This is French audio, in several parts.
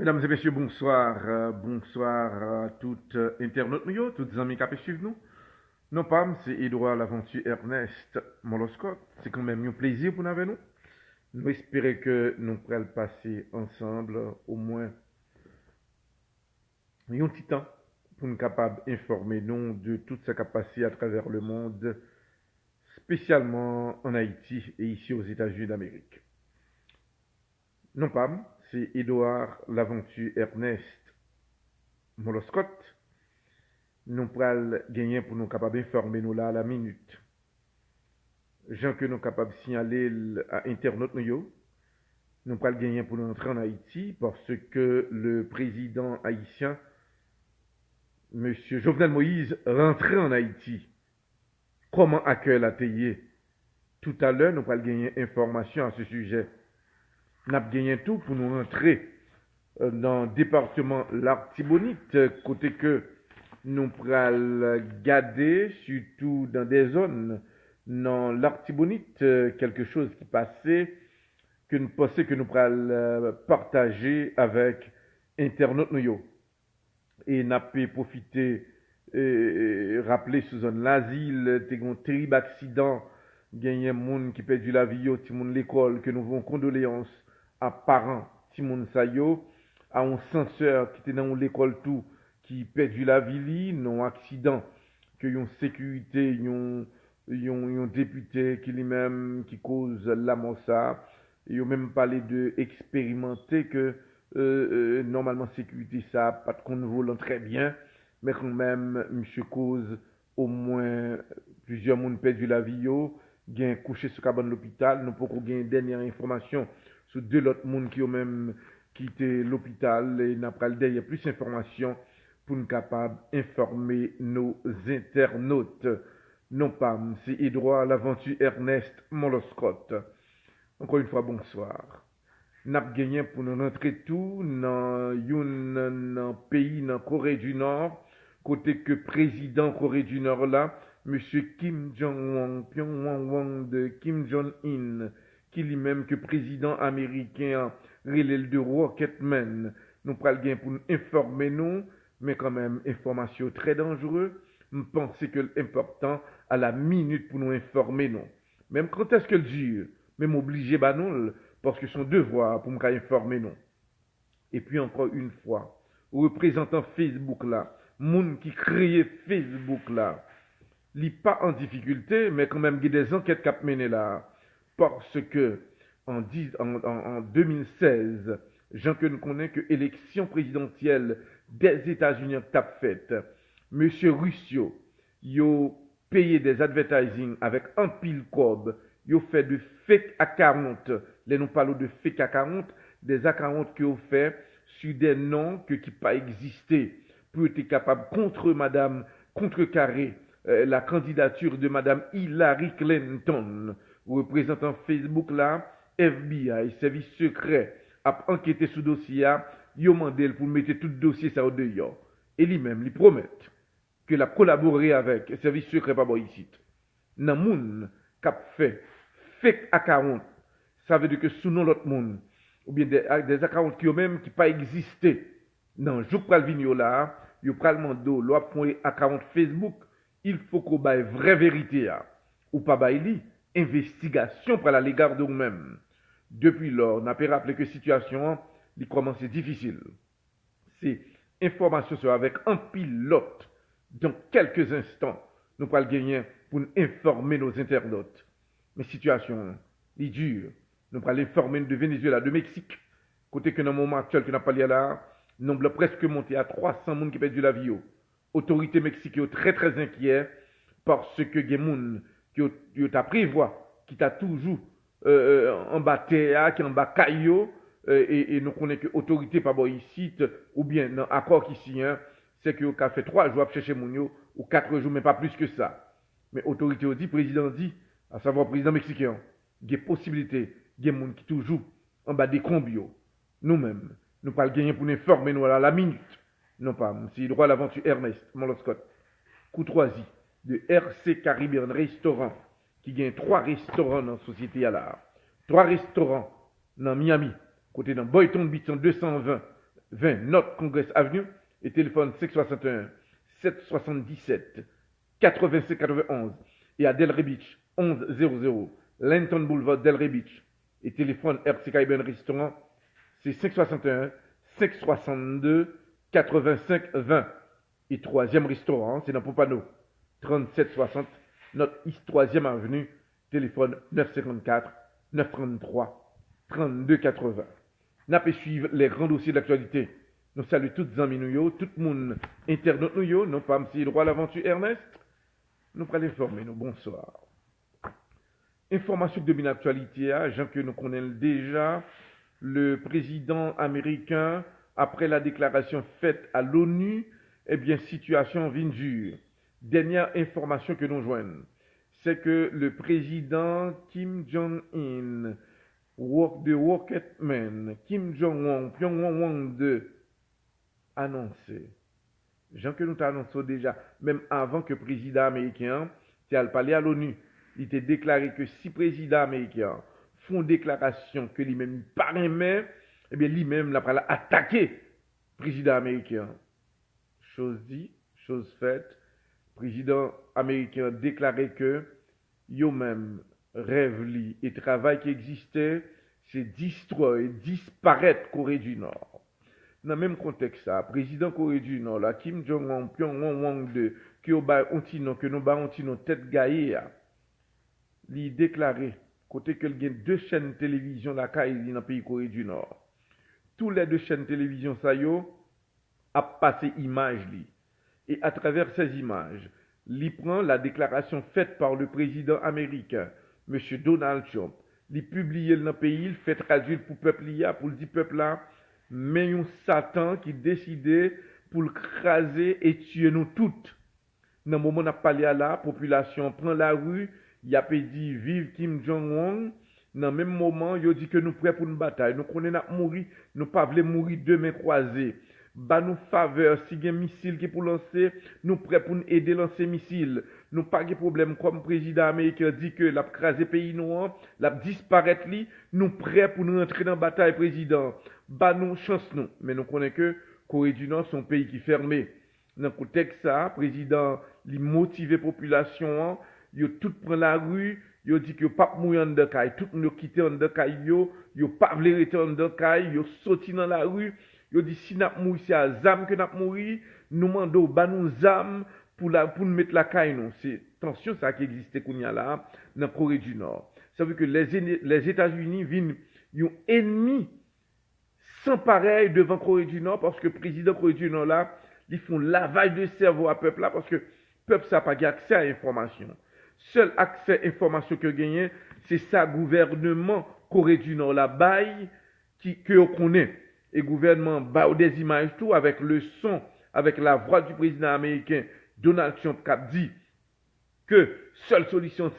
Mesdames et messieurs, bonsoir. Bonsoir à toutes internautes, toutes amis qui suivent nous. Non pas, c'est Edouard l'aventure Ernest Moloscott. C'est quand même un plaisir pour nous avec nous. Nous espérons que nous pourrons passer ensemble au moins un petit temps pour nous capables d'informer nous de tout ce qui a passé à travers le monde, spécialement en Haïti et ici aux États-Unis d'Amérique. Non pas, c'est Edouard l'aventure Ernest Moloscott. Nous pourrons gagner pour nous capables d'informer nous là à la minute. Gens que nous capables de signaler à internautes nous pourrons gagner pour nous entrer en Haïti parce que le président haïtien, M. Jovenel Moïse, rentrait en Haïti. Comment accueille la TIE? Tout à l'heure, nous pourrons gagner information à ce sujet. Nous avons gagné tout pour nous rentrer dans le département l'Artibonite, côté que nous pourrons garder, surtout dans des zones, dans l'Artibonite, quelque chose qui passait, que nous pensons que nous pourrons partager avec internautes nous. Et nous avons profité, rappeler sous zone l'asile, il y a un terrible accident, il y a des gens qui perdent la vie, qui ont l'école, que nous avons condoléances à parents, qui ont à un censeur qui était dans l'école tout, qui perdu la vie, non accident, que yon sécurité, yon député qui lui-même qui cause la mort ça, yon même parlé de expérimenter que normalement sécurité ça pas de compte volant très bien, mais quand même monsieur cause au moins plusieurs monde perdu la vie yo, gain couché sur cabane l'hôpital, nous pouvons gagner dernière information sur deux autres monde qui ont même quitté l'hôpital et n'a pas derrière plus d'informations pour nous capables d'informer nos internautes. Non pas, c'est Edouard l'aventure Ernest Moloscott. Encore une fois, bonsoir. Nous avons gagné pour nous rentrer tout dans un pays, dans Corée du Nord, côté que président Corée du Nord là, monsieur Kim Jong-un, Pyongyang de Kim Jong-un, qui lui-même que président américain, relève de Rocketman, nous prenons le gain pour nous informer nous, mais quand même, information très dangereuse. Je pense que l'important à la minute pour nous informer nous. Même quand est-ce que le dure, même obligé bah nous, parce que son devoir pour nous informer nous. Et puis encore une fois, représentant Facebook là, monde qui crée Facebook là, n'est pas en difficulté, mais quand même il y a des enquêtes qui menées là, parce que en 2016, Jean que nous connaissons que élection présidentielle des États-Unis t'a faite, Monsieur Ruscio, yo payé des advertising avec un pile cob, yo fait de fake A40, les nous parlons de fake A40, des A40 que yo fait sur des noms qui pas existé, pour être capable contre madame, contrecarrer la candidature de madame Hillary Clinton, représentant Facebook là, FBI, service secret, a enquêté sur le dossier, yo mandel pour mettre tout le dossier ça au dehors. Et lui-même, lui promet que la collaborer avec le service secret pas ici. Nan moun k'ap fait fake account, ça veut dire que sous nom l'autre monde ou bien des accounts qui ont même qui pas existé. Non, je pral venir là, yo pral mando l'on point account Facebook, il faut qu'on baille vraie vérité ou pas baille investigation pour la l'égard de nous-mêmes. Depuis lors, n'a pas rappelé que situation il commence difficile. C'est information sur avec un pilote. Dans quelques instants, nous allons gagner pour nous informer nos internautes. Mais situation est dure. Nous allons informer de Venezuela, de Mexique. Côté que dans le moment actuel que nous avons parlé là, nombre presque monté à 300 personnes qui perdent la vie. Autorités mexicaines très très inquiètes parce que les gens qui ont prévoit, qui t'a toujours en bas terre, qui en bas caillou, et nous connaissons que l'autorité pas ici, ou bien dans l'accord qui signe, c'est que vous avez fait 3 jours à chercher Mounio, ou 4 jours, mais pas plus que ça. Mais l'autorité dit, président dit, à savoir président mexicain, il y a possibilité, il y a des gens qui toujours en bas des combio. Nous-mêmes, nous pas gagner pour nous informer nous à la minute. Non pas, c'est droit à l'aventure Ernest Moloscott, Courtoisie, de RC Caribbean Restaurant, qui gagne 3 restaurants dans la société à l'art. 3 restaurants dans Miami, côté dans Boynton Beach en 220, 20 North Congress Avenue et téléphone 561 777 85 91 et à Delray Beach 1100 Lenton Boulevard Delray Beach et téléphone RC Caribbean Restaurant c'est 561 562 85 20 et troisième restaurant c'est dans Pompano 3760 notre East 3e Avenue téléphone 954 933 32 80. N'a pas suivre les grands dossiers d'actualité. Nous saluons toutes les amis nous, tout le monde internaute nous, non pas M. Droit l'aventure Ernest. Nous allons informer nous. Bonsoir. Information de l'actualité, gens que nous connaissons déjà, le président américain, après la déclaration faite à l'ONU, eh bien, situation vient dure. Dernière information que nous joignons, c'est que le président Kim Jong-un, de Rocketman, Kim Jong-un, Pyongyang 2, annoncé. Jean que nous t'annonçons déjà, même avant que le président américain t'ait parlé à l'ONU, il était déclaré que si le président américain font déclaration que lui-même pas aimé, eh bien lui-même l'a pas attaqué le président américain. Chose dit, chose faite, le président américain déclaré que yo-même rêve li et travail qui existait, c'est disparaître Corée du Nord. Dans le même contexte, le président Corée du Nord, là, Kim Jong-un, Pyongyang 2, que nous avons tête gaillée, il a déclaré, côté qu'il y a deux chaînes de télévision là, dans le pays Corée du Nord. Tous les deux chaînes de télévision, ça y est, a passé image li. Et à travers ces images, il prend la déclaration faite par le président américain, M. Donald Trump. Il publie dans le pays, il fait traduire pour le peuple, pour le peuple là, mais un Satan qui décidait pour le craser et tuer nous toutes. Dans le moment où on a parlé à la population, prend la rue, il a dit vive Kim Jong-un. Dans le même moment, il a dit que nous sommes prêts pour une bataille. Nous connaissons mourir, nous ne pouvons pas mourir deux mains croisées. Bah nous faveur, si il y a un missile qui est pour lancer, nous prêts pour aider à lancer missile. Nous pas de problème comme le président américain dit que l'a crasé pays noir, l'a disparaître li, nous prêts pour nous entrer dans la bataille président. Bah nous chance nous, mais nous connaissons que Corée du Nord son pays qui est fermé. Dans le contexte ça, président li motiver population, yo tout prend la rue, yo dit que pas mourir en de caille, tout nous quitter en de caille yo pas vle rester en de caille, yo sorti dans la rue. Yo dit si n'a mouri c'est à zam que n'a mouri, nous mando ba nous zam pour nous mettre la caille non, c'est tension ça qui existait kounya là dans Corée du Nord. Ça veut que les États-Unis viennent un ennemi sans pareil devant Corée du Nord parce que le président Corée du Nord là, ils font lavage de cerveau à peuple là parce que peuple ça pas accès à l'information. Seul accès à l'information que gagné, c'est ça gouvernement Corée du Nord là bail que on connaît. Et le gouvernement bat des images tout avec le son, avec la voix du président américain Donald Trump qui a dit que seule solution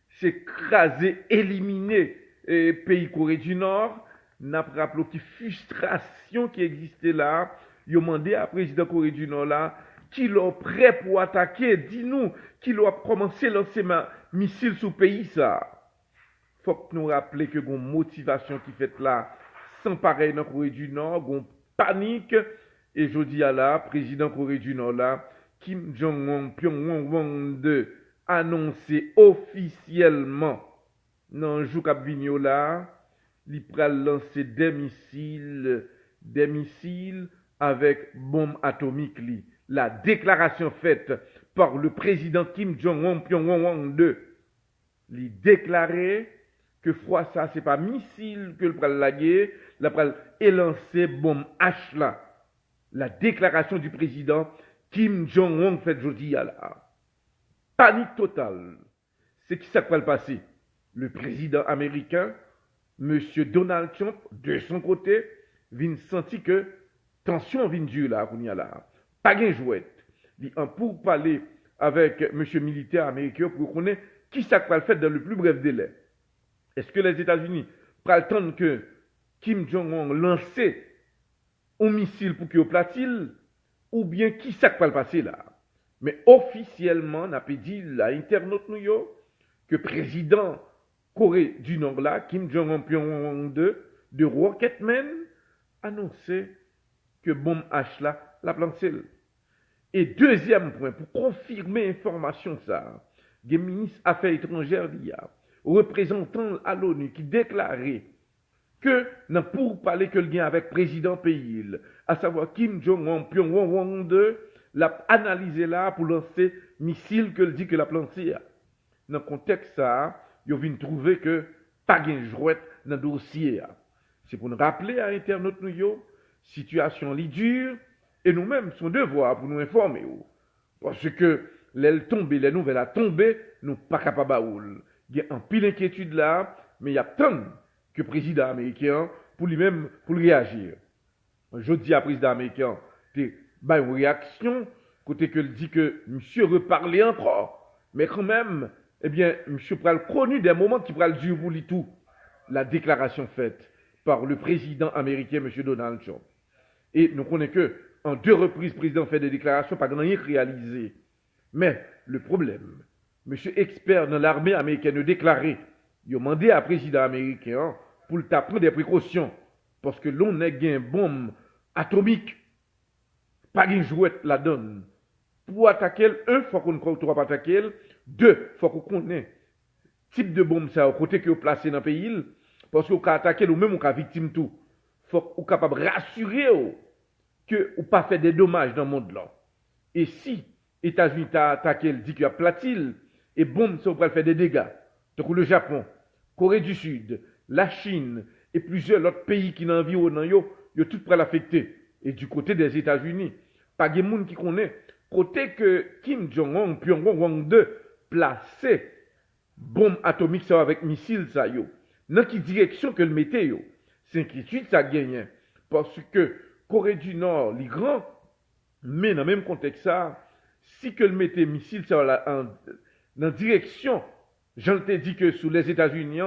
c'est craser, éliminer le pays Corée du Nord. N'a pas rappelé qui frustration qui existait là. Il a demandé à président Corée du Nord là qui l'a prêt pour attaquer. Dis-nous qui l'a commencé à lancer un missile sous le pays ça. Faut que nous rappelions que une motivation qui fait là. Sans pareil dans la Corée du Nord, on panique. Et je dis à la président Corée du Nord là, Kim Jong-un, Pyongyang 2, annoncé officiellement dans le jour Vigno là, il va lancer des missiles avec bombe atomique. La déclaration faite par le président Kim Jong-un, Pyongyang 2, il déclaré que froid ça, c'est pas missile que le pral laguer, la pral élancer bombe H là. La déclaration du président Kim Jong-un fait jeudi à la panique totale. C'est qui ça va le passer? Le président américain, monsieur Donald Trump, de son côté, vient sentir que tension vient dure là, qu'on y a là. Pas gain jouette. Pour parler avec monsieur militaire américain pour connaître qui ça va le faire dans le plus bref délai. Est-ce que les États-Unis prennent le temps que Kim Jong-un lance un missile pour qu'il platile ou bien qui ça va le passer là? Mais officiellement, on a dit à l'internaute que le président Corée du Nord là, Kim Jong-un Pyongyang 2, de Rocketman, annonçait que bombe H là, la lancé. Et deuxième point, pour confirmer l'information ça, le ministre Affaires étrangères l'IA, représentant à l'ONU qui déclarait que n'a pour parler que le lien avec le président pays, à savoir Kim Jong-un, Pyongyang 2, l'a analysé là pour lancer missile que le dit que la lancé. Dans le contexte ça, ils viennent trouver que pas de jouet dans le dossier. C'est pour nous rappeler à internautes nous, situation li dure, et nous-mêmes, son devoir pour nous informer. Parce que les nouvelles a tombé, nous pas capables de baoul. Il y a un pile d'inquiétude là, mais il y a tant que le président américain pour lui-même pour réagir. Je dis à président américain, c'est une réaction, côté que dit que monsieur reparler encore, mais quand même, eh bien, monsieur pral connu des moments qui pral dur pour lui tout. La déclaration faite par le président américain, monsieur Donald Trump. Et nous connaissons que en 2 reprises, le président fait des déclarations, pas grand rien réalisé. Mais le problème, monsieur expert dans l'armée américaine a déclaré, il a demandé à président américain pour le prendre des précautions, parce que l'on a une bombe atomique, pas une jouette la donne. Pour attaquer, il faut qu'on ne pas attaquer, 2, il faut qu'on connaisse type de bombe ça, au côté que vous placez dans le pays, parce que vous attaquer ou même vous victime tout. Il faut qu'on soit capable de rassurer que ou pas fait des dommages dans le monde là. Et si les États-Unis t'a attaqué, dit qu'il y a platil, et bombe, ça va faire des dégâts. Donc le Japon, Corée du Sud, la Chine et plusieurs autres pays qui n'environnent, ils tout prêt l'affecter. Et du côté des États-Unis, pas de monde qui connaît, côté que Kim Jong-un, Pyongyang 2, placé bombe atomique ça avec missile ça yo. Dans quelle direction que le mettez yo? C'est inquiétude ça gagne. Parce que Corée du Nord, les grands, mais dans le même contexte ça, si que le mettez missile ça dans direction, j'en t'ai dit que sous les États-Unis,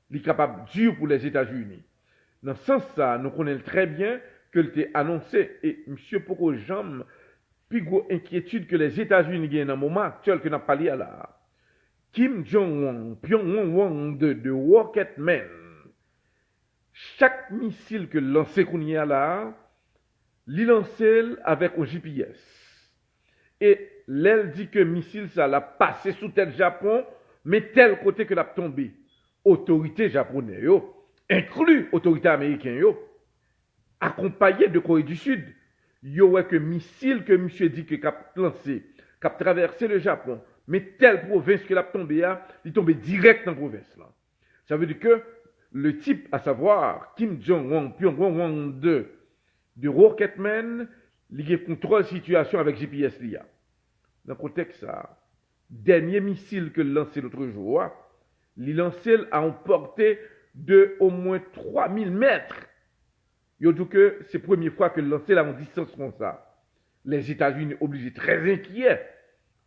il est capable dur pour les États-Unis. Dans ce sens ça, nous connaissons très bien que l'était annoncé et monsieur Poko Jam, plus gros inquiétude que les États-Unis gagnent dans le moment actuel que nous avons parlé là. Kim Jong-un, Pyongyang 2 de Rocketman, chaque missile que lancé qu'on y a là, il lance avec un GPS. Et l'aile dit que missile ça l'a passé sous tel Japon, mais tel côté que l'a tombé. Autorité japonaise, inclus autorité américaine, accompagné de Corée du Sud, yo ouais que missile que monsieur dit que cap lancé, cap traversé le Japon, mais telle province que l'a tombé il tombé direct dans la province là. Ça veut dire que le type, à savoir Kim Jong-un, Pyongyang 2, de Rocketman, il contrôle la situation avec GPS l'IA. Dans le contexte ça, dernier missile que lancé l'autre jour, il lancé à une portée de au moins 3000 mètres. Il dit que c'est la première fois que le lancé à une distance comme ça. Les États-Unis obligés très inquiets.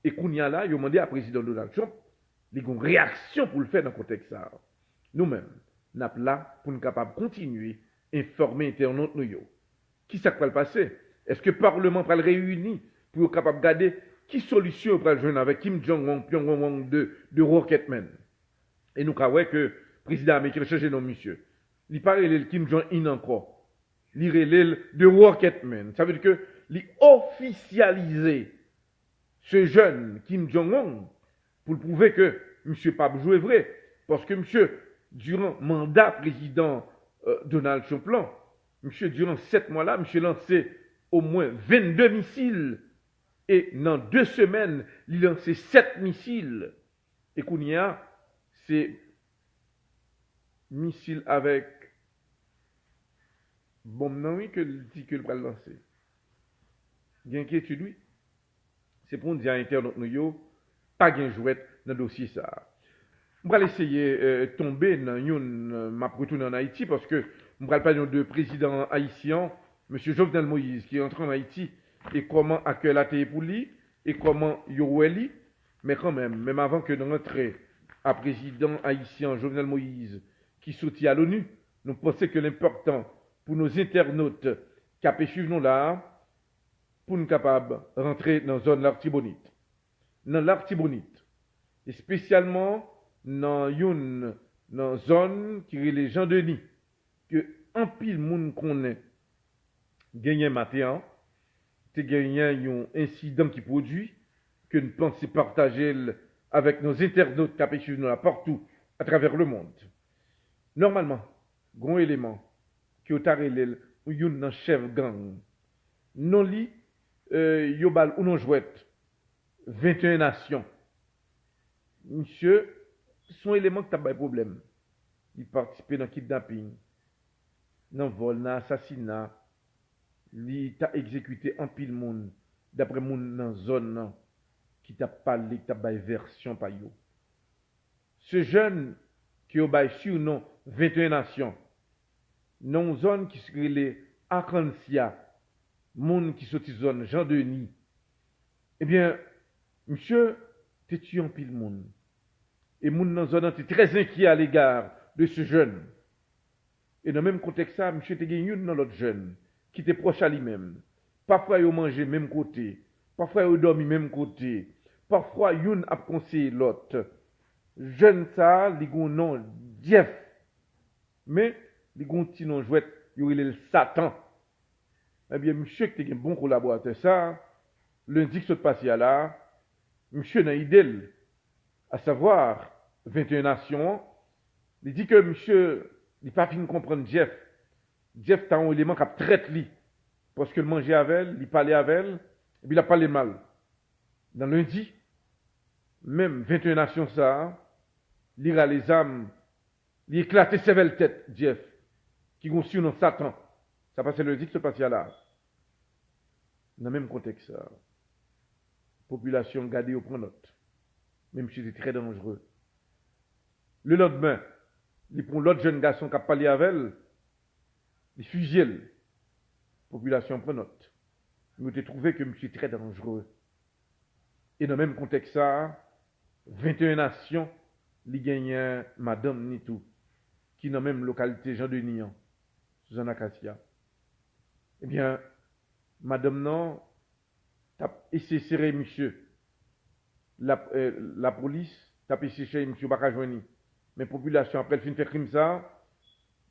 Et qu'on y a là, ils ont demandé à président Donald Trump, ils ont une réaction pour le faire dans le contexte ça. Nous-mêmes, nous sommes là pour nous capables de continuer à informer internautes nous. Qui ça va le passer? Est-ce que le Parlement va le réunir pour être capable de garder qui solution va le jouer avec Kim Jong-un, Pyongyang 2 de Rocketman? Et nous croyons que le président américain a changé nos monsieur. Il parle de Kim Jong-un encore. Il relève de Rocketman. Ça veut dire que il officialisé ce jeune Kim Jong-un pour prouver que monsieur pas joué vrai. Parce que monsieur, durant le mandat président Donald Trump, monsieur, durant 7 mois-là, monsieur lancé au moins 22 missiles. Et dans 2 semaines, il lancé 7 missiles. Et qu'on y a, c'est missiles avec bombe non oui que dit que le va lancer. Il y a inquiétude oui. C'est pour nous dire à internaute nous pas gain jouette dans le dossier ça. On va essayer tomber dans une m'a retourner en Haïti parce que on va parler de président haïtien monsieur Jovenel Moïse qui est entré en Haïti et comment accueille la télé pour lui et comment Yorweli mais quand même avant que de rentrer à président haïtien Jovenel Moïse qui soutient à l'ONU, nous pensons que l'important pour nos internautes qui a suivre nous là pour nous capables de rentrer dans la zone l'Artibonite. Dans l'Artibonite et spécialement dans une zone qui est les gens de Denis que un pile monde connaît gagné matin, tu gagné un incident qui produit, que nous pensons partager avec nos internautes qui suivent nous là partout à travers le monde. Normalement, grand élément qui est tarelel ou yon chef gang. Non li yobal ou non jouette 21 nations. Monsieur, son élément qui t'a pas de problème. Il participe dans le kidnapping, dans le vol, dans l'assassinat. Il t'a exécuté en pile monde. D'après monde dans la zone qui t'a parlé, qui t'a pas version par yo. Ce jeune qui a sur non 21 nations, dans zone qui serait les Akansia, monde qui sorti zone Jean-Denis, eh bien, monsieur, t'es tué en pile monde. Et moun dans zone est très inquiet à l'égard de ce jeune. Et dans le même contexte, ça, monsieur te gagné dans l'autre jeune, qui était proche à lui-même. Parfois, il mangé même côté. Parfois, il dormi même côté. Parfois, il a conseillé l'autre. Jeune ça, il a un nom, Jeff. Mais, il a un petit nom jouet, il est le Satan. Eh bien, monsieur qui était un bon collaborateur, ça, lundi qui se passé là, monsieur n'a idée, à savoir, 21 nations, il dit que monsieur, il n'a pas fini de comprendre Jeff. Jeff a un élément qui a traité lui. Parce qu'il mangeait avec elle, il parlait avec elle, et puis il a parlé mal. Dans lundi, même 21 nations ça, il ira les âmes, il éclatait ses belles têtes, Jeff, qui ont su dans Satan. Ça passait lundi, que se passait là. Dans le même contexte, ça. Population gardée au point note. Même si c'était très dangereux. Le lendemain, il prend l'autre jeune garçon qui a parlé avec elle, il fusille. Population prend note. Nous avons trouvé que monsieur est très dangereux. Et dans le même contexte, ça, 21 nations, il gagne Madame Nitou, qui est dans la même localité Jean-Denis, Suzanne Acacia. Eh bien, Madame non, a essayé de serrer monsieur. La police, a essayé de serrer monsieur Bakajouani. Mais la population, après le fin de faire crime ça,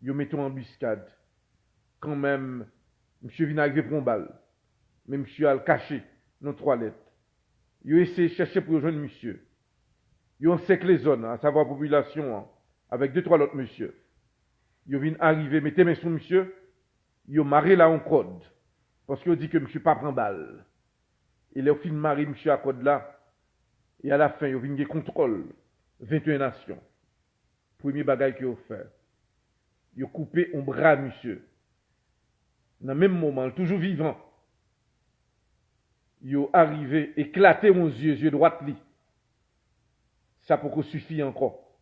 ils mettent en embuscade. Quand même, monsieur vient arriver pour une balle. Mais monsieur a le caché dans la toilette. Ils ont essayé de chercher pour rejoindre monsieur. Ils ont séclé les zones, à savoir la population, avec 2-3 autres monsieur. Ils viennent arriver, mettez main sur monsieur, ils ont marré là en code. Parce qu'ils ont dit que monsieur pas prend balle. Et là, au fin de marrer monsieur à code là. Et à la fin, ils viennent contrôle 21 nations. Premier bagage qu'ils ont fait. Ils ont coupé un bras monsieur. Dans le même moment, toujours vivant. Ils ont arrivé, éclaté mon yeux droit li. Ça pour qu'on suffit encore.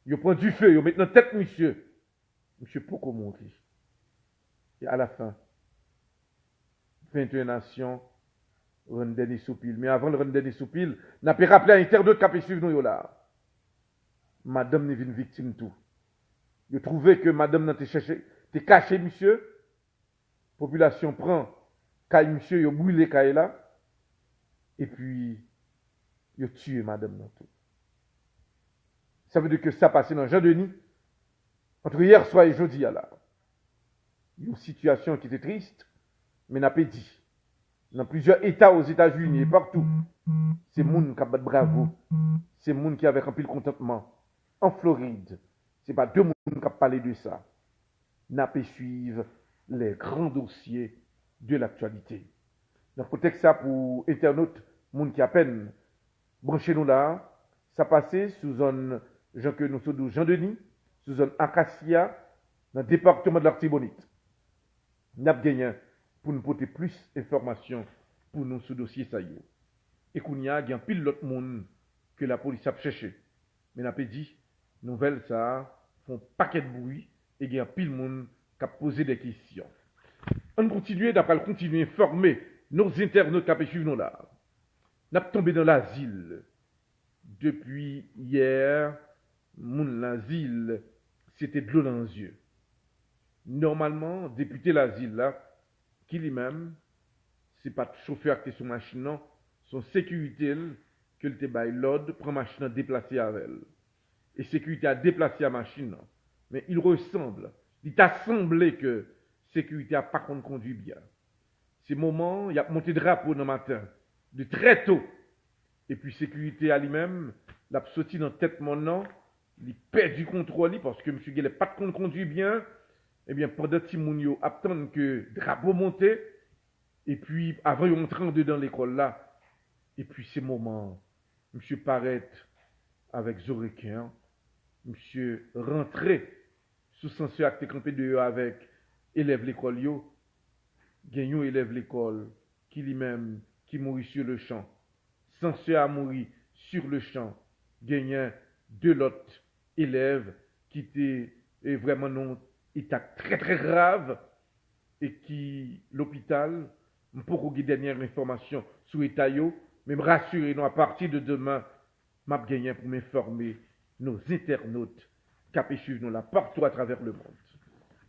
Ils ont pris du feu, ils ont mis dans la tête monsieur. Monsieur pourquoi monter. Et à la fin, 21 nations, rend dernier soupil. Mais avant le rendre dernier soupil, n'a pas rappelé à l'internaute qui a pu suivre nous là. Madame n'est une victime tout. Ils ont trouvé que madame n'a t'es caché monsieur. Population prend caille monsieur, ils ont brûlé caille là. Et puis, ils ont tué madame dans tout. Ça veut dire que ça passé dans Jean-Denis, entre hier soir et jeudi là. Il y a une situation qui était triste, mais n'a pas dit. Dans plusieurs États aux États-Unis et partout, c'est moun qui a battu bravo. C'est moun qui avait rempli le contentement. En Floride, c'est pas deux moun qui a parlé de ça. N'a pas suivre les grands dossiers de l'actualité. Dans le contexte ça pour internautes, moun qui a peine branché nous là, ça passait sous zone Jean-Denis, sous zone Acacia, dans le département de l'Artibonite. N'a pas gagné pour nous porter plus d'informations pour nous ce dossier ça y est. Et qu'on y a pile l'autre monde que la police a cherché. Mais n'a pas dit, nouvelle ça, font paquet de bruit et il y a pile monde qui a posé des questions. On continue, d'après le continuer à informer nos internautes qui suivent nous là. N'a pas tombé dans l'asile. Depuis hier, mon l'asile, c'était de l'eau dans les yeux. Normalement, député l'asile là, qui lui-même, c'est pas le chauffeur qui est sur machine, non, son sécurité, que le bail l'ordre, prend machine déplacée avec elle. Et sécurité a déplacé la machine, non. Mais il ressemble, il t'a semblé que sécurité a pas qu'on conduit bien. Ces moments, il y a monté drapeau dans le matin, de très tôt. Et puis sécurité à lui-même, l'a sorti dans tête mon nom, il perd du contrôle parce que monsieur Guelet pas qu'on conduit bien. Eh bien pendant que Timounio attend que drapeau monte, et puis avant de rentrer dedans l'école là, et puis ces moments, monsieur paraît avec Zorequin, monsieur rentrer sous censure acte campé de avec élève l'école yo, gagnons élève l'école qui lui-même qui mourit sur le champ. Censure a mouru sur le champ, gagnant deux l'autre élèves qui étaient vraiment non état très très grave et qui l'hôpital pour une dernière information sur l'état mais me rassurer nous à partir de demain m'a gagné pour m'informer nos internautes qui suivent nous là partout à travers le monde.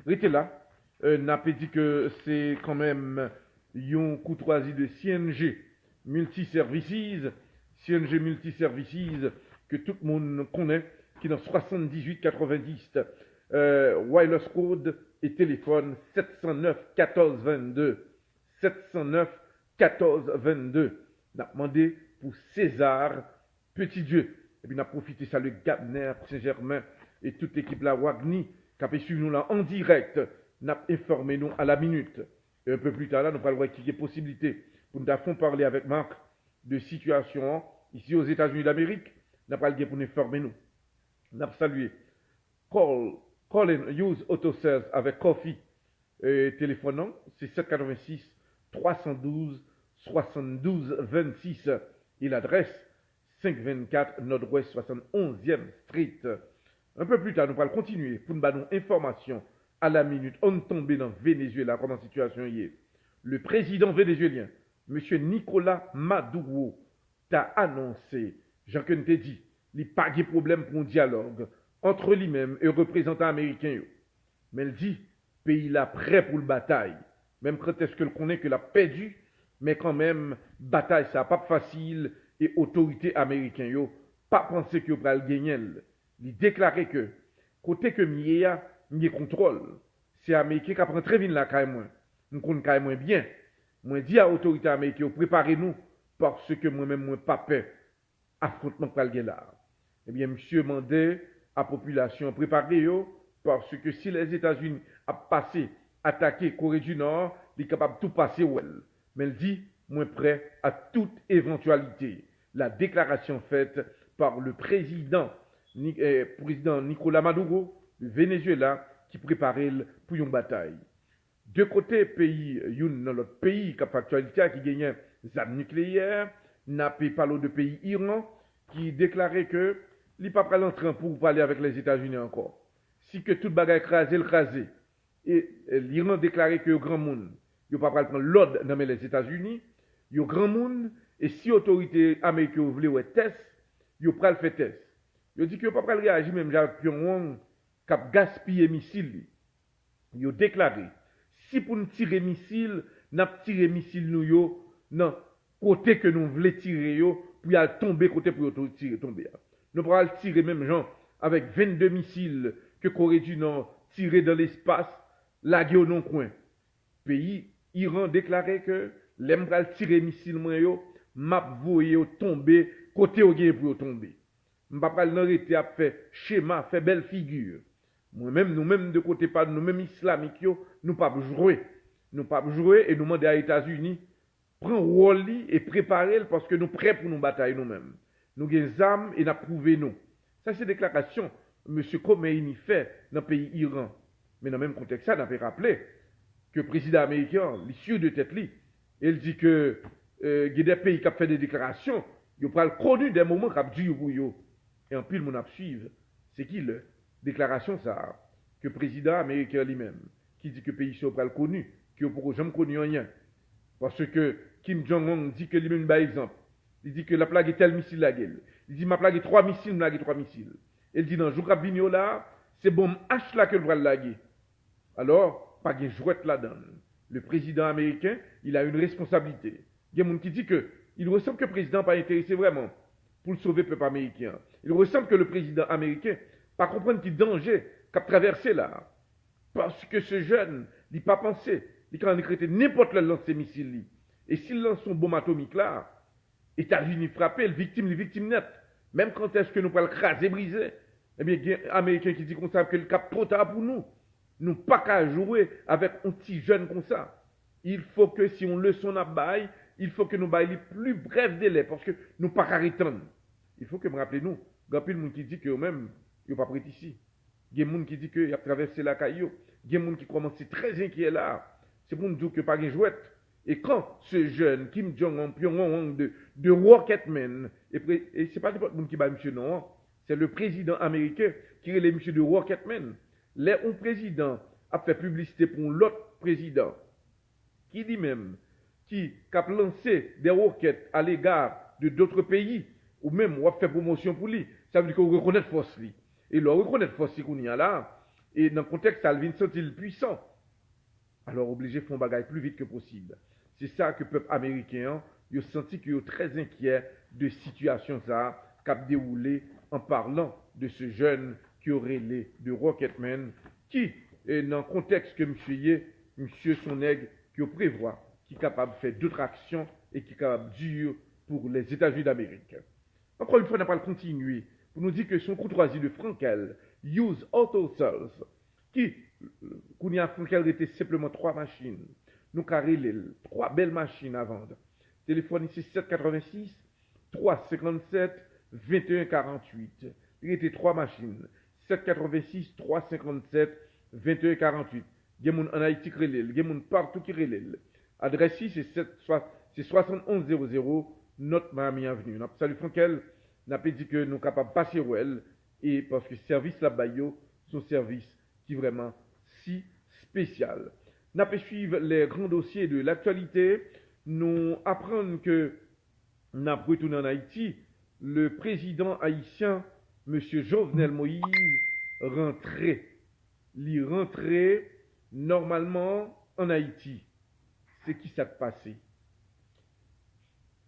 Restez là, n'a pas dit que c'est quand même une courtoisie de CNG Multiservices, CNG Multiservices que tout le monde connaît, qui est dans 7890 wireless code et téléphone 709 14 22 709 14 22. On a demandé pour César Petit Dieu. Et puis on a profité ça le Gabner Saint-Germain et toute l'équipe la Wagni qui a suivi nous là en direct. On a informé nous à la minute. Et un peu plus tard là, nous allons voir qu'il y a possibilité pour nous avons parler avec Marc de situation ici aux États-Unis d'Amérique. Nous allons pour nous informer nous. On a salué Call and Use Auto Sales avec Coffee. Téléphonant, c'est 786 312 72 26. Et l'adresse 524 Nord-Ouest 71e Street. Un peu plus tard, nous allons continuer pour nous donner information à la minute. On tombe dans Venezuela, comment la situation y est. Le président vénézuélien, M. Nicolas Maduro, t'a annoncé, Jean-Ken t'a dit, il n'y a pas de problème pour un dialogue entre lui-même et le représentant américain. Mais il dit, pays là prêt pour la bataille. Même quand est-ce que le connaît que l'a perdu, mais quand même, bataille ça pas facile et autorité américaine yo pas penser que va le gagner. Il déclarait que côté que Mia contrôle, c'est américain qui prend très vite la caille moins. Nous connaissons caille moins bien. Moi dit à autorité américaine préparez-nous parce que moi-même moi pas peur affrontement pour le là. Eh bien monsieur mandé à population préparez yo parce que si les États-Unis a passé attaquer Corée du Nord, il est capable de tout passer well. Mais il dit moins prêt à toute éventualité. La déclaration faite par le président Nicolas Maduro du Venezuela qui préparait pour une bataille. De côté pays, dans l'autre pays qui a actualité qui gagnait des armes nucléaires, n'a pas parlé de pays Iran qui déclarait que il n'est pas prêt à l'entrer pour parler avec les États-Unis encore. Si que toute bagaille écrasé, et l'Iran déclarait que le grand monde, il n'est pas prêt à prendre l'ordre dans les États-Unis, il y a grand monde, et si l'autorité américaine voulait un test, il n'est pas le faire test. Il dit qu'il n'est pas prêt à réagir même Jacques Pyongyang qui a gaspillé missiles. Il a déclaré, si pour nous tirer missiles, nous avons tiré missiles nous, non, côté que nous voulons tirer, pour y aller tomber côté pour tirer tomber. Nous allons tirer même gens avec 22 missiles que Corée du Nord tiré dans l'espace, lagué au non-coin. Pays, Iran déclarait que l'embral tirer missiles yo, map voye tomber, côté au gain pour tomber. M'pa pas l'arrêter à faire schéma, faire belle figure. Moi-même, nous-mêmes de côté pas nous-mêmes islamiques yo, nous pas jouer. Nous pas jouer et nous demander aux États-Unis prendre rôle et préparer parce que nous prêts pour nous batailler nous-mêmes. Nous avons des armes et nous prouvé nous. Ça c'est déclaration M. Khomeini fait dans le pays Iran. Mais dans le même contexte, ça, on avait rappelé que le président américain, l'issue de tête, il dit que il y a des pays qui ont fait des déclarations, ils ont connu des moments qui ont dû pour eux. Et en plus, on a suivi. C'est qui la déclaration ça que le président américain lui-même, qui dit que le pays sont pas connu, qui n'a jamais connu rien. Parce que Kim Jong-un dit que lui-même, par exemple, il dit que la plague est tel missile la gueule. Il dit ma plague est 3 missiles, ma plague est 3 missiles. Il dit dans le jour à là, c'est bon H là que le va laguer. Alors, pas de jouette là-dedans. Le président américain, il a une responsabilité. Il y a des gens qui disent que il ressemble que le président pas intéressé vraiment pour le sauver le peuple américain. Il ressemble que le président américain pas comprendre qu'il danger qu'a traversé là. Parce que ce jeune, il n'a pas pensé. Il a écrit n'importe quel lancer missile. Et s'il lance son bombe atomique là, États-Unis frappé, les victimes nettes. Même quand est-ce que nous pouvons le craser, briser? Eh bien, il y a un Américain qui dit comme ça que le cap trop tard pour nous. Nous pas qu'à jouer avec un petit jeune comme ça. Il faut que si on leçon à bail, il faut que nous baillons les plus brefs délais parce que nous pas qu'à attendre. Il faut que me rappelez nous, il y a des gens qui disent que eux-mêmes, ils ne pas prêt ici. Il y a des gens qui disent qu'ils ont traversé la caillou. Il y a des gens qui commencent très inquiets là. C'est pour nous dire que pas de jouette. Et quand ce jeune Kim Jong-un, Pyongyang de Rocketman, et ce n'est pas n'importe qui bat monsieur non, c'est le président américain qui est le monsieur de Rocketman. Là, un président a fait publicité pour l'autre président, qui lui-même, qui a lancé des roquettes à l'égard de d'autres pays, ou même a fait promotion pour lui, ça veut dire qu'on reconnaît force lui. Et là, reconnaît force qu'on y a là, et dans le contexte, ça vient sentir puissant. Alors, obligé de faire un bagage plus vite que possible. C'est ça que le peuple américain a senti qu'il est très inquiet de situation ça qui a déroulé en parlant de ce jeune qui aurait les de Rocketman, qui est dans le contexte que monsieur son aigle, qui prévoit, qui est capable de faire d'autres actions et qui est capable de dur pour les États-Unis d'Amérique. Encore une fois, on n'a pas le continuer pour nous dire que son courtoisie de Frankel, Use Auto Sales, qui, qu'on y a Frankel était simplement 3 machines. Nous carré les 3 belles machines à vendre. Téléphone ici 786 357 2148. Il était 3 machines. 786 357 2148. Il y a des gens en Haïti qui relèvent. Il y a des gens partout qui relèvent. Adresse ici, c'est 7100 Notre Miami Avenue. Salut Frankel. N'a pas dit que nous sommes capables de passer où elle. Et parce que service là-bas, son service qui est vraiment si spécial. Nous allons suivre les grands dossiers de l'actualité. Nous apprenons que nous avons retourné en Haïti. Le président haïtien, M. Jovenel Moïse, rentrait. Il rentrait normalement en Haïti. C'est qui s'est passé?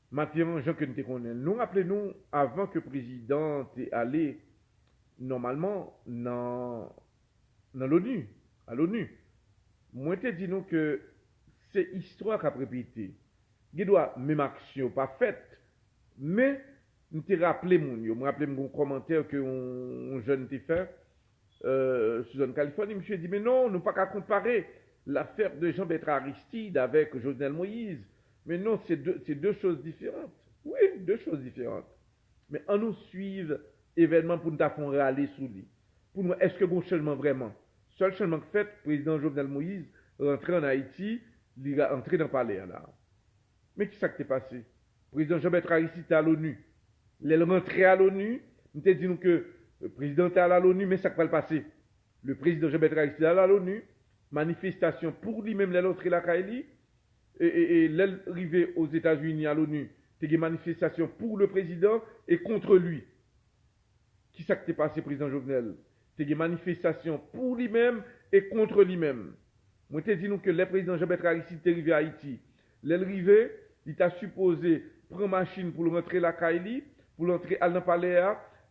Maintenant, Jean que nous te connaissons. Nous rappelons avant que le président est allé normalement dans l'ONU, à l'ONU. Moi, je te dis nous que c'est histoire à répéter. Il doit même action pas faite, mais nous te rappelé mon yo, me rappelé mon commentaire que un jeune t'a fait sur Californie, monsieur dit mais non, nous pas qu'à comparer l'affaire de Jean-Bertrand Aristide avec Jovenel Moïse. Mais non, c'est deux choses différentes. Oui, deux choses différentes. Mais on nous suive événement pour nous faire râler sous lui. Pour nous, est-ce que bon changement vraiment? Seul changement fait, le président Jovenel Moïse rentré en Haïti, il est entré dans le palais là. Mais qui ça qui s'est passé? Le président Jean-Bertrand Aristide était à l'ONU. Il est rentré à l'ONU. Nous te dit que le président était à l'ONU, mais ça qui va le passer. Le président Jean-Bertrand Aristide est à l'ONU. Manifestation pour lui-même, il est rentré la Kaili. Et l'arrivée aux États-Unis à l'ONU, il y a une manifestation pour le président et contre lui. Qui ça qui s'est passé, président Jovenel? Il y a une manifestation pour lui-même et contre lui-même. Moi, je te dis que le président Jean-Bertrand Aristide est arrivé à Haïti. L'arrivée, il t'a supposé prendre machine pour rentrer la Kaili, pour rentrer à palais.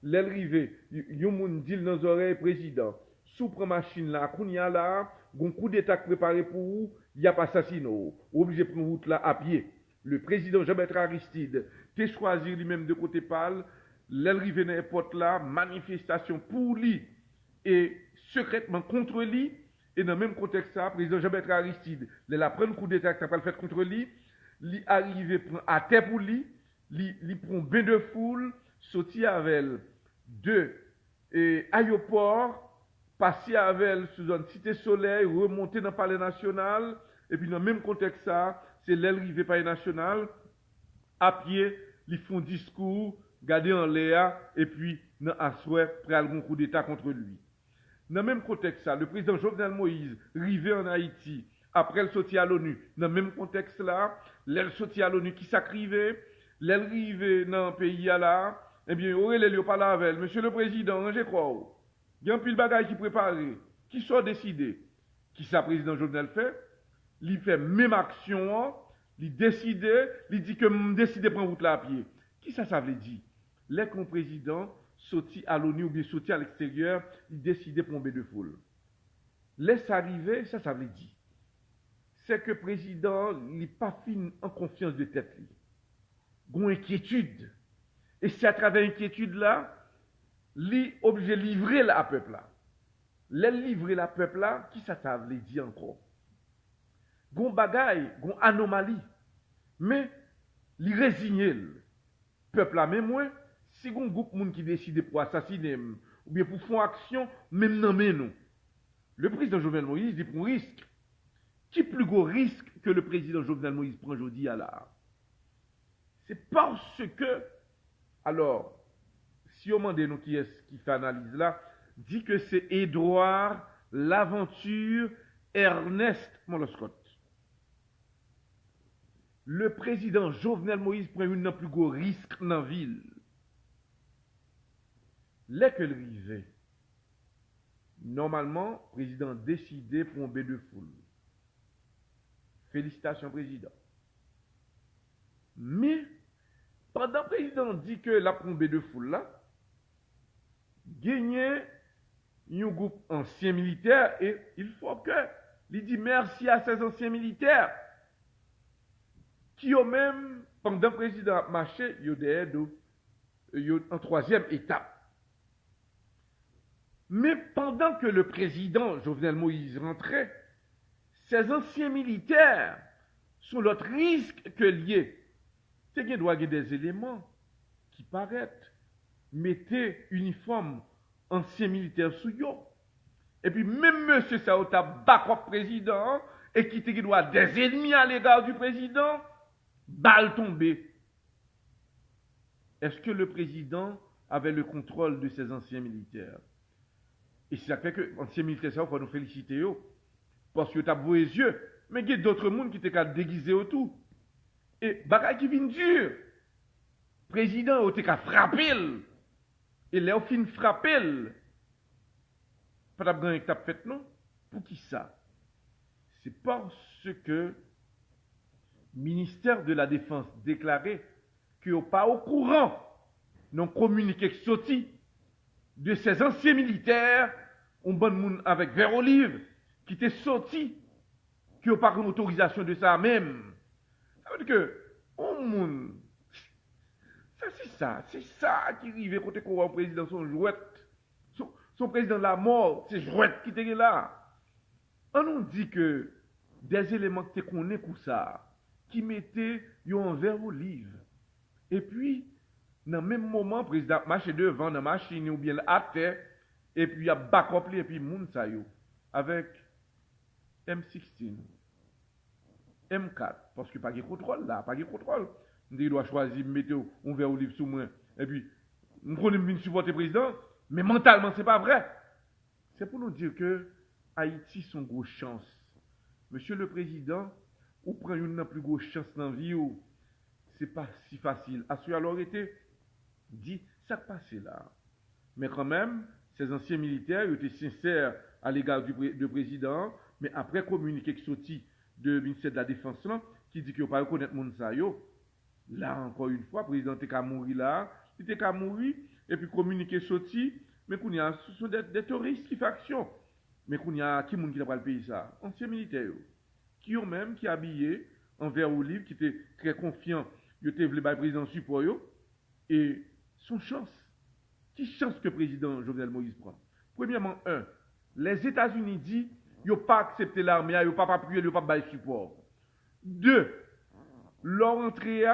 L'arrivée, il y a un dit dans les oreilles président. Sous prend machine là, qu'on y a là, un coup d'état préparé pour vous, il n'y a pas assassinat. Obligé de prendre route là à pied. Le président Jean-Bertrand Aristide, t'es choisi lui-même de côté pâle, l'arrivée dans l'aéroport là, manifestation pour lui et secrètement contre lui. Et dans le même contexte, le président Jean-Bertrand Aristide, il a pris un coup d'état qui n'a pas fait contre lui, il arrive à terre pour lui, il prend bain de foule, sorti avec de aéroport, passer avec elle sous une cité soleil, remonter dans le palais national, et puis dans le même contexte, c'est l'arrivée palais national, à pied, ils font discours, garder en l'air, et puis dans un souhait, prendre un coup d'état contre lui. Dans le même contexte, le président Jovenel Moïse, arrivé en Haïti, après le sorti à l'ONU, dans le même contexte là, l'aile sorti à l'ONU qui s'acrivait, l'aile arrivé dans le pays là, eh bien, Aurélie lui parle avec elle, monsieur le président, je crois. Il y a un pile de bagages qui préparé, qui sont décidés. Qui ça, président Jovenel fait? Il fait même action, il décide, il dit que je décide de prendre route là à pied. Qui ça veut dire? Les président sorti à l'ONU ou bien sorti à l'extérieur, il décide de prendre de foule. Laisse arriver, ça veut dire. C'est que le président n'est pas fin en confiance de tête. Il a une inquiétude. Et c'est à travers l'inquiétude là, il est obligé de livrer la peuple là. Les livrer la peuple là, qui ça veut dire encore? Gon bagaille, gon anomalie. Mais, il résigné le peuple là, même moi, si gon groupe moun qui décide pour assassiner ou bien pour faire action, même non mais nous. Le président Jovenel Moïse dit pour un risque. Qui plus gros risque que le président Jovenel Moïse prend aujourd'hui à la? C'est parce que, alors, si on demande nous qui est-ce qui fait analyse là, dit que c'est Édouard Laventure Ernest Moloscott. Le président Jovenel Moïse prend un plus gros risque dans la ville. Là que le rive, normalement, le président décidé pour un bain de foule. Félicitations, président. Mais, pendant que le président dit que la prend un bain de foule là, gagner un groupe ancien militaire et il faut que il dit merci à ces anciens militaires qui ont même, pendant que le président a marché, ils ont en troisième étape. Mais pendant que le président Jovenel Moïse rentrait, ces anciens militaires, sont l'autre risque que lié, c'est qu'il doit y avoir des éléments qui paraissent, mettez uniforme ancien militaire sous yo. Et puis même monsieur Saota backup président et qui doit des ennemis à l'égard du président, balle tombée. Est-ce que le président avait le contrôle de ces anciens militaires? Et ça fait que anciens militaires, ça faut nous féliciter yo, parce que tu as beau les yeux, mais il y a d'autres monde qui étaient déguisés autour. Et bagay qui vient dur. Président a frappé. Et là, au fin frappé. Pas de gagner que tu as fait, non? Pour qui ça? C'est parce que le ministère de la Défense déclarait qu'il n'est pas au courant, non communiqué qui sorti de ces anciens militaires, on bon monde avec vert olive, qui étaient sortis, qui n'ont pas une autorisation de ça même. Ça veut dire que, on monde, c'est ça qui arrive quand on voit le président son jouette, son président de la mort, c'est jouette qui était là. On nous dit que des éléments que tu connais pour ça, qui mettaient un verre olive. Et puis, dans le même moment, le président marche devant la machine ou bien à terre, et puis il y a backup et puis moun sa yo, avec M16, M4, parce que pas de contrôle là, pas de contrôle. Il doit choisir, mettre un verre olive sous moi, et puis, nous connaissons supporter le président, mais mentalement, c'est pas vrai. C'est pour nous dire que Haïti, son grosse chance. Monsieur le Président, ou prend une plus grosse chance dans la vie, ou c'est pas si facile. À ce alors été dit, ça passe là. Mais quand même, ces anciens militaires étaient sincères à l'égard du président, mais après communiqué qui sorti de ministère de la Défense là, qui dit qu'il ne pas reconnaître mon ça yo. Là encore une fois, le président était qu'à mourir là, il était qu'à mourir, et puis communiqué sorti, mais qu'on y a, ce sont des terroristes qui font action. Mais qu'on y a, qui n'a pas le pays ça? Anciens militaires, qui ont même, qui habillé en vert olive, qui étaient très confiants, ils étaient voulu le président support, et son chance. Qui chance que le président Jovenel Moïse prend? Premièrement, les États-Unis disent, ils n'ont pas accepté l'armée, ils n'ont pas appuyé, ils n'ont pas donné support. 2, leur entrée,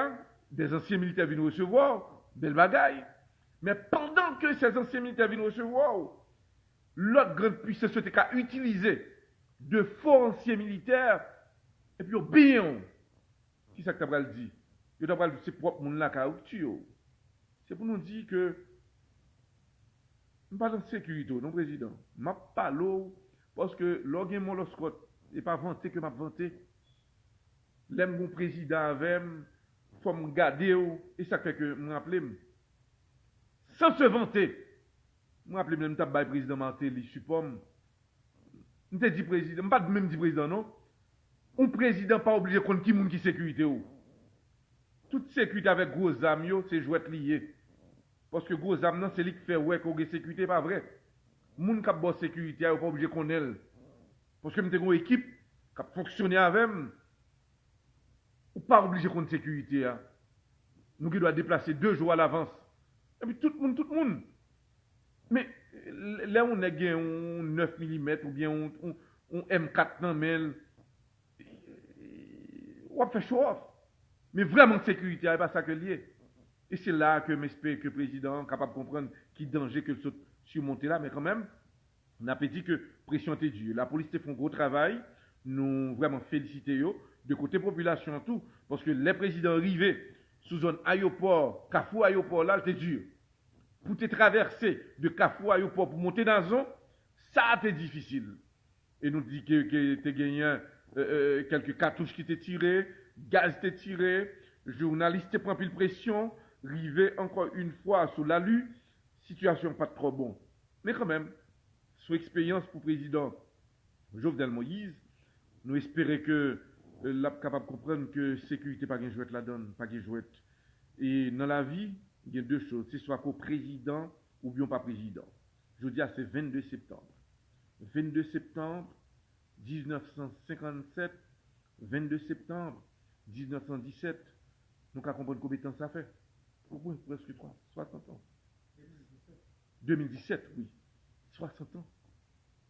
des anciens militaires viennent recevoir, belle bagaille. Mais pendant que ces anciens militaires viennent recevoir, l'autre grande puissance a utilisé de forts anciens militaires, et puis au bien. Qui ça que tu as dit? Tu as dit c'est propre monde là qui a tué. C'est pour nous dire que je ne suis pas en sécurité, non président. Je ne suis pas là parce que l'organe Moloscott n'est pas vanté que je vanté. L'aime mon président avec, il faut me garder, et ça fait que je me rappelle. Sans se vanter, je me rappelle même que le président Martelly support. Je ne dis président, pas même dit président, non? Un président pas obligé de connaître qui est qui sécurité. Toute sécurité avec gros âmes, c'est jouet lié. Parce que gros âmes, c'est lui qui fait ouais qu'on a sécurité, pas vrai. Moun qui a bonne sécurité, il pas obligé de connaître. Parce que nous avons une équipe qui a fonctionné avec nous, ou pas obligé contre sécurité. Hein. Nous qui doit déplacer 2 jours à l'avance. Et puis tout le monde. Mais là, on a un 9 mm ou bien un M4 dans mail. On va faire show off. Mais vraiment, sécurité, c'est pas ça que lié. Et c'est là que j'espère que le président est capable de comprendre qui danger que le surmonter là. Mais quand même, on a dit que pression était dure. La police fait un gros travail. Nous vraiment féliciter de côté population tout. Parce que les présidents arrivés sous zone aéroport, Carrefour aéroport là, c'était dur. Pour te traverser de Carrefour aéroport pour monter dans la zone, ça a été difficile. Et nous dit que tu as gagné quelques cartouches qui étaient tirées, gaz était tiré, journaliste prend pile pression, rivé encore une fois sous l'alu, situation pas trop bon. Mais quand même, sous expérience pour le président Jovenel Moïse, nous espérons que l'a capable de comprendre que sécurité pas gain jouet la donne, pas gain jouet. Et dans la vie, il y a 2 choses, c'est soit pour président ou bien pas président. Je dis c'est 22 septembre. 22 septembre 1957, 22 septembre 1917, nous avons compris combien de temps ça fait. Presque 60 ans. 2017, oui. 60 ans.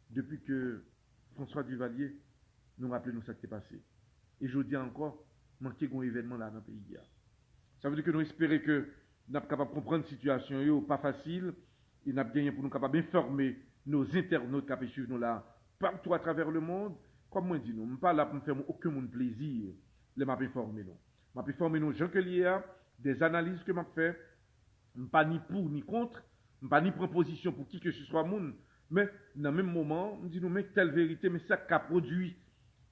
Depuis que François Duvalier nous rappelait ce qui s'est passé. Et je dis encore, manquer un événement là dans le pays. Ça veut dire que nous espérons que nous sommes capables de comprendre la situation, pas facile, et nous avons gagné pour nous capables d'informer nos internautes qui suivent nous là partout à travers le monde. Comme moi dis, nous ne sommes pas là pour ne faire aucun monde plaisir. Les m'a informé nous. M'a informé nous Jean Kellier, des analyses que m'a fait, pas ni pour ni contre, pas ni proposition pour qui que ce soit monde, mais dans le même moment, on dit nous mais telle vérité, mais ça qu'a produit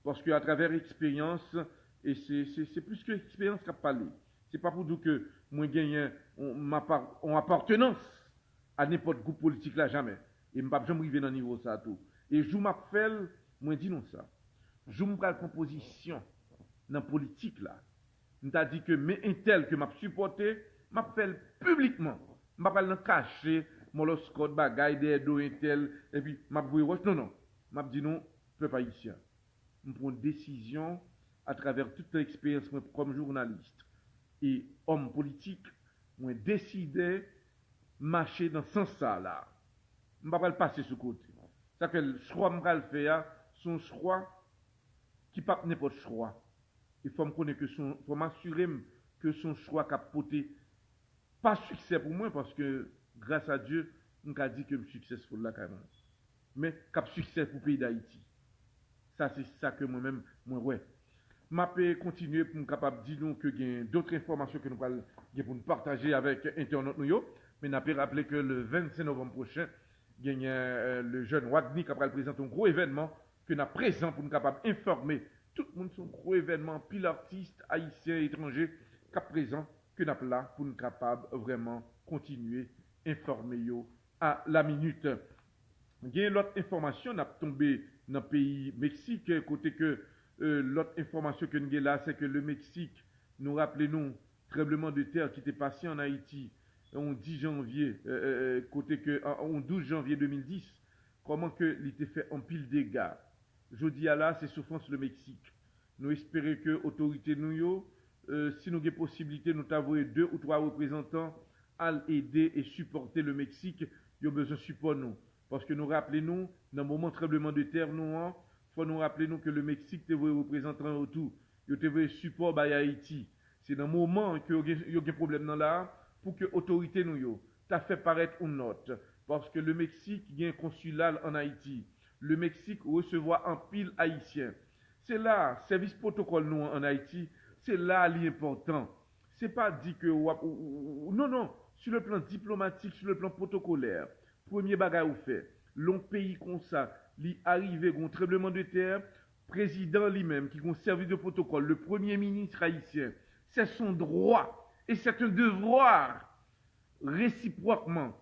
parce qu'à travers l'expérience, et c'est plus que l'expérience qui a parlé. C'est pas pour dire que moi gagne en appartenance à n'importe groupe politique là jamais. Et je ne vais pas jamais arriver dans le niveau ça tout. Et je m'appelle, moi dis non ça. Je me prends composition dans la politique là. Je t'a dit que mes intel que m'a supporté, m'appelle publiquement. M'appelle dans caché, mon Scott bagay des do intel et puis m'a voué non. M'a dit non, peuple haïtien. Je prends une décision à travers toute l'expérience comme journaliste et homme politique, moi décidé marcher dans ce sens là. Je ne vais pas le passer ce côté. Ça que le choix que je vais faire, son choix qui pas n'importe choix. Il faut me connaître que faut m'assurer que son choix qu'a porté pas succès pour moi parce que grâce à Dieu, on a dit que je suis successful là quand même. Mais cap succès pour le pays d'Haïti. Ça c'est ça que moi-même ouais. Je peux continuer pour me capable dire nous que il y a d'autres informations que nous allons pour nous partager avec internautes nous. Mais je peux rappeler que le 25 novembre prochain, il y a le jeune Wadni qui va présenter un gros événement que nous présent pour nous capable informer tout le monde sur un gros événement, pile artistes, haïtiens, étrangers, qui présent que nous là pour nous capable vraiment continuer informer à la minute. Il y a l'autre information, n'a tombé dans le pays Mexique, côté que l'autre information que nous avons là, c'est que le Mexique, nous rappelons, tremblement de terre qui était passé en Haïti en 10 janvier, côté que en 12 janvier 2010, comment que il était fait en pile dégâts. Je dis à là, c'est souffrance le Mexique. Nous espérons que l'autorité nous, si nous avons possibilité, nous avons 2 ou 3 représentants à aider et supporter le Mexique, il y a besoin de support nous. Parce que nous rappelons, dans le moment de tremblement de terre, il faut nous rappeler que le Mexique te voit représentant autour. Il te voit support à Haïti. C'est dans le moment qu'il y a un problème dans là, pour que l'autorité nous t'a fait paraître une note. Parce que le Mexique, il y a un consulat en Haïti. Le Mexique recevoir un pile haïtien. C'est là, service protocole nous en Haïti, c'est là l'important. C'est pas dit que non, sur le plan diplomatique, sur le plan protocolaire, premier bagage ou fait, long pays comme ça, li arrivé un tremblement de terre, président lui-même qui a servi de protocole, le premier ministre haïtien, c'est son droit et c'est un devoir réciproquement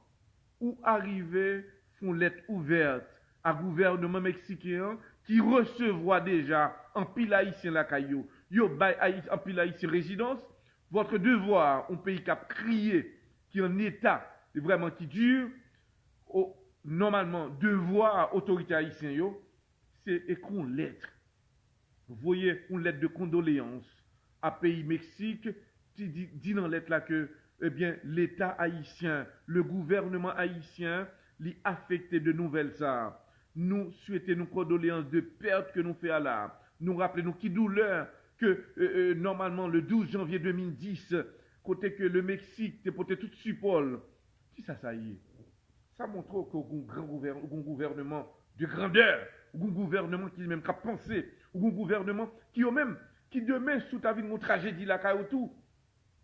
ou arriver font lettre ouverte à gouvernement mexicain qui recevra déjà en pile haïtien la caillou, yo bay en pile haïtien résidence, votre devoir, un pays qui a crié, qui est en état vraiment qui dure, normalement devoir autorité haïtien yo, c'est écrit une lettre. Vous voyez, une lettre de condoléances à pays Mexique, qui dit dans la lettre là que eh bien, l'État haïtien, le gouvernement haïtien, l'y affecté de nouvelles ça. Nous souhaitons nos condoléances de perte que nous faisons là. Nous rappelons qui douleur que normalement le 12 janvier 2010, côté que le Mexique te porté tout support. Si ça y est. Ça montre qu'on a un gouvernement de grandeur, un gouvernement qui même a pensé, un gouvernement qui même qui demain sous ta vie de tragédie là tout.